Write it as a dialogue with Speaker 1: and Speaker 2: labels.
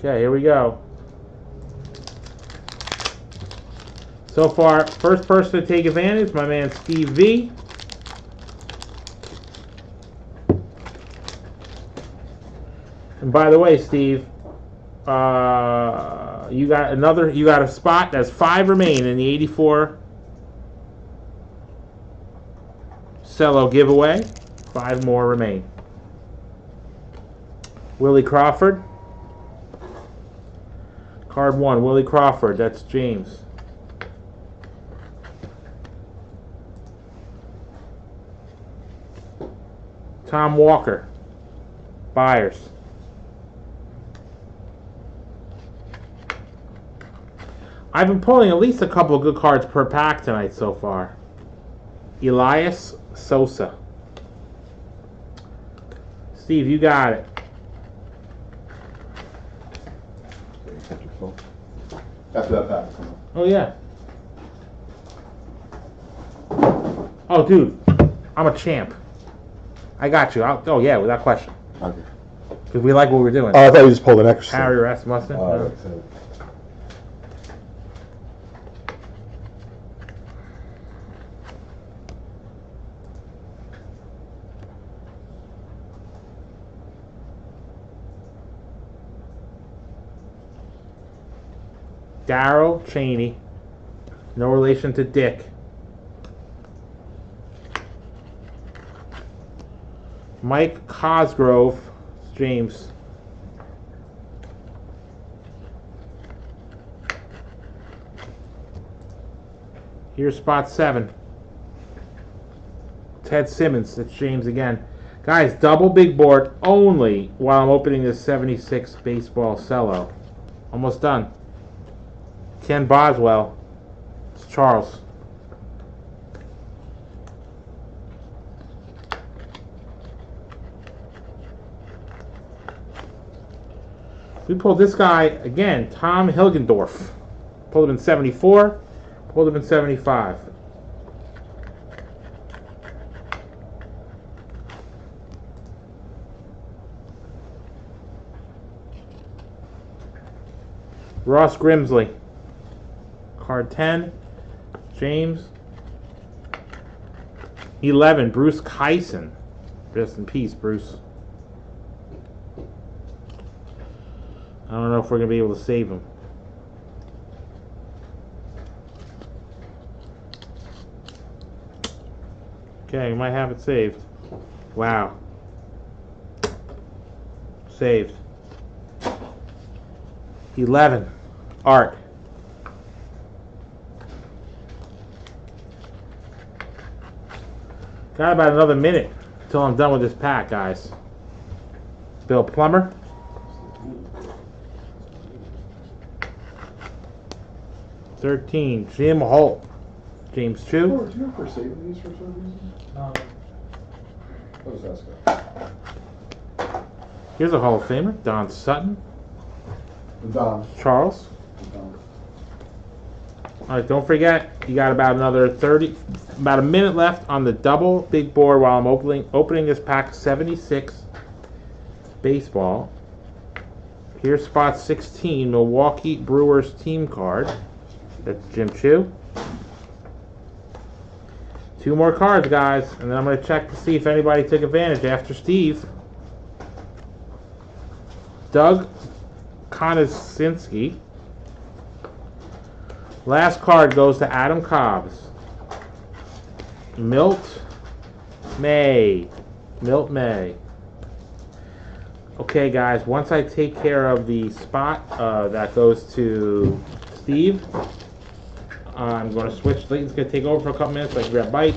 Speaker 1: Okay, here we go. So far, first person to take advantage, my man Steve V. And by the way, Steve, you got a spot. That's 5 remain in the 84 Cello giveaway. 5 more remain. Willie Crawford. Card 1, Willie Crawford. That's James. Tom Walker. Byers. I've been pulling at least a couple of good cards per pack tonight so far. Elias Sosa. Steve, you got it.
Speaker 2: After that pack.
Speaker 1: Oh, yeah. Oh, dude. I'm a champ. I got you. Oh, yeah, without question.
Speaker 2: Okay.
Speaker 1: Because we like what we're doing.
Speaker 2: Oh, I thought you just pulled an extra.
Speaker 1: Harry Rasmussen.
Speaker 2: Oh,
Speaker 1: No. Darryl Cheney. No relation to Dick. Mike Cosgrove. James. Here's spot 7. Ted Simmons. That's James again. Guys, double big board only while I'm opening this 76 baseball cello. Almost done. Ken Boswell. It's Charles. We pulled this guy again, Tom Hilgendorf. Pulled him in 74, pulled him in 75. Ross Grimsley. Card 10, James. 11, Bruce Kyson. Rest in peace, Bruce. I don't know if we're going to be able to save him. Okay, we might have it saved. Wow. Saved. 11, Art. Got about another minute until I'm done with this pack, guys. Bill Plummer. $13, Jim Holt. James Chu.
Speaker 2: Oh, do you ever save these for some reason? What was that guy?
Speaker 1: Here's a Hall of Famer, Don Sutton.
Speaker 2: Don.
Speaker 1: Charles.
Speaker 2: Don.
Speaker 1: All right, don't forget, you got about another about a minute left on the double big board while I'm opening this pack 76 baseball. Here's spot 16, Milwaukee Brewers team card. That's Jim Chu. 2 more cards, guys, and then I'm going to check to see if anybody took advantage after Steve. Doug Konosinski. Last card goes to Adam Cobbs. Milt May. Okay, guys, once I take care of the spot that goes to Steve, I'm going to switch. Layton's going to take over for a couple minutes. I can grab a bite.